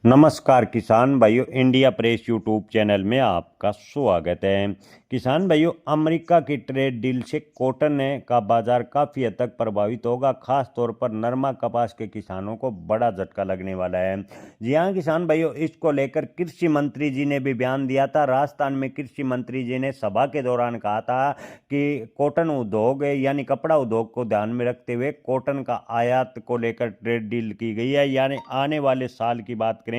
नमस्कार किसान भाइयों, इंडिया प्रेस यूट्यूब चैनल में आपका स्वागत है। किसान भाइयों, अमेरिका की ट्रेड डील से कॉटन का बाजार काफ़ी हद तक प्रभावित होगा। खास तौर पर नरमा कपास के किसानों को बड़ा झटका लगने वाला है। जी हाँ किसान भाइयों, इसको लेकर कृषि मंत्री जी ने भी बयान दिया था। राजस्थान में कृषि मंत्री जी ने सभा के दौरान कहा था कि कॉटन उद्योग यानी कपड़ा उद्योग को ध्यान में रखते हुए कॉटन का आयात को लेकर ट्रेड डील की गई है। यानी आने वाले साल की बात करें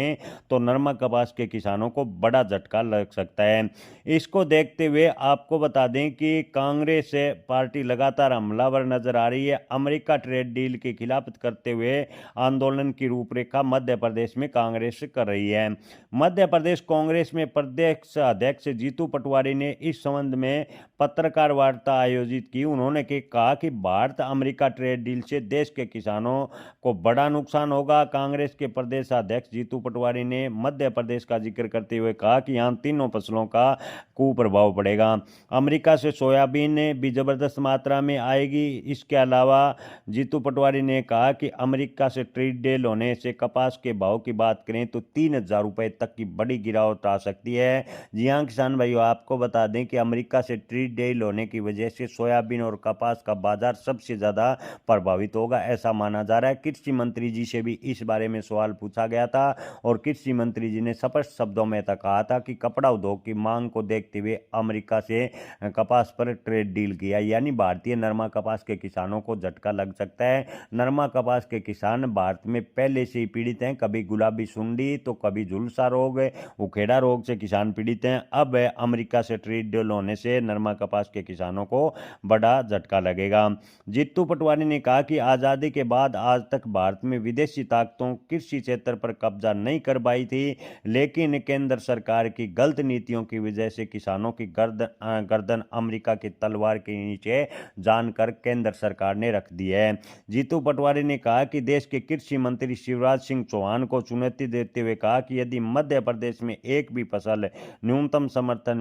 तो नरमा कपास के किसानों को बड़ा झटका लग सकता है। इसको देखते हुए आपको बता दें कि कांग्रेस पार्टी लगातार हमलावर नजर आ रही है। अमेरिका ट्रेड डील के खिलाफ करते हुए आंदोलन की रूपरेखा मध्य प्रदेश में कांग्रेस कर रही है। मध्य प्रदेश कांग्रेस में प्रदेश अध्यक्ष जीतू पटवारी ने इस संबंध में पत्रकार वार्ता आयोजित की। उन्होंने कहा कि भारत अमेरिका ट्रेड डील से देश के किसानों को बड़ा नुकसान होगा। कांग्रेस के प्रदेश अध्यक्ष जीतू पटवारी ने मध्य प्रदेश का जिक्र करते हुए कहा कि यहाँ तीनों फसलों का कुप्रभाव पड़ेगा। अमेरिका से सोयाबीन भी जबरदस्त मात्रा में आएगी। इसके अलावा जीतू पटवारी ने कहा कि अमेरिका से ट्रेड डील होने से कपास के भाव की बात करें तो 3,000 रुपये तक की बड़ी गिरावट आ सकती है। जी हाँ किसान भाइयों, आपको बता दें कि अमेरिका से ट्रेड डील होने की वजह से सोयाबीन और कपास का बाजार सबसे ज़्यादा प्रभावित होगा, ऐसा माना जा रहा है। कृषि मंत्री जी से भी इस बारे में सवाल पूछा गया था और कृषि मंत्री जी ने स्पष्ट शब्दों में कहा था कि कपड़ा उद्योग की मांग को देखते हुए अमेरिका से कपास पर ट्रेड डील किया। यानी भारतीय नरमा कपास के किसानों को झटका लग सकता है। नरमा कपास के किसान भारत में पहले से ही पीड़ित हैं। कभी गुलाबी सुंडी तो कभी झुलसा रोग, उखेड़ा रोग से किसान पीड़ित हैं। अब अमेरिका से ट्रेड डील होने से नरमा कपास के किसानों को बड़ा झटका लगेगा। जीतू पटवारी ने कहा कि आज़ादी के बाद आज तक भारत में विदेशी ताकतों कृषि क्षेत्र पर कब्जा नहीं कर पाई थी, लेकिन केंद्र सरकार की गलत नीतियों की वजह से किसानों की गर्दन अमेरिका की तलवार के नीचे जानकर केंद्र सरकार ने रख दी है। जीतू पटवारी ने कहा कि देश के कृषि मंत्री शिवराज सिंह चौहान को चुनौती देते हुए कहा कि यदि मध्य प्रदेश में एक भी फसल न्यूनतम समर्थन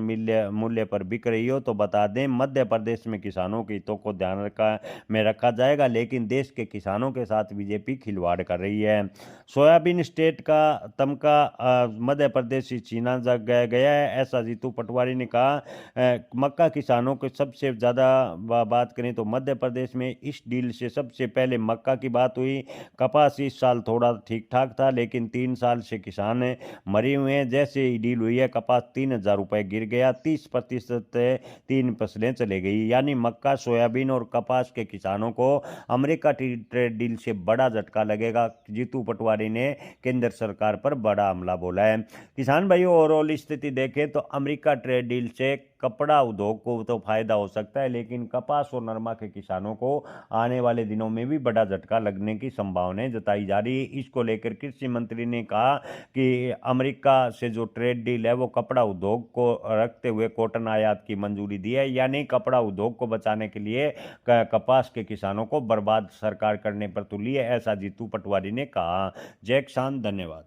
मूल्य पर बिक रही हो तो बता दें, मध्य प्रदेश में किसानों के हितों को ध्यान में रखा जाएगा। लेकिन देश के किसानों के साथ बीजेपी खिलवाड़ कर रही है। सोयाबीन स्टेट का तमका मध्य प्रदेश से छीना गया है, ऐसा जीतू पटवारी ने कहा। मक्का किसानों को सबसे ज़्यादा बात करें तो मध्य प्रदेश में इस डील से सबसे पहले मक्का की बात हुई। कपास इस साल थोड़ा ठीक ठाक था, लेकिन 3 साल से किसान मरे हुए हैं। जैसे ही डील हुई है कपास 3,000 रुपये गिर गया, 30% 3 फसलें चले गई। यानी मक्का, सोयाबीन और कपास के किसानों को अमेरिका ट्रेड डील से बड़ा झटका लगेगा। जीतू पटवारी ने केंद्र सरकार पर बड़ा हमला बोला है। किसान भाइयों, ओवरऑल स्थिति देखें तो अमेरिका ट्रेड डील से कपड़ा उद्योग को तो फायदा हो सकता है, लेकिन कपास और नरमा के किसानों को आने वाले दिनों में भी बड़ा झटका लगने की संभावनाएं जताई जा रही है। इसको लेकर कृषि मंत्री ने कहा कि अमेरिका से जो ट्रेड डील है वो कपड़ा उद्योग को रखते हुए कॉटन आयात की मंजूरी दी है। यानी कपड़ा उद्योग को बचाने के लिए कपास के किसानों को बर्बाद सरकार करने पर तुली है, ऐसा जीतू पटवारी ने कहा। जय किसान, धन्यवाद।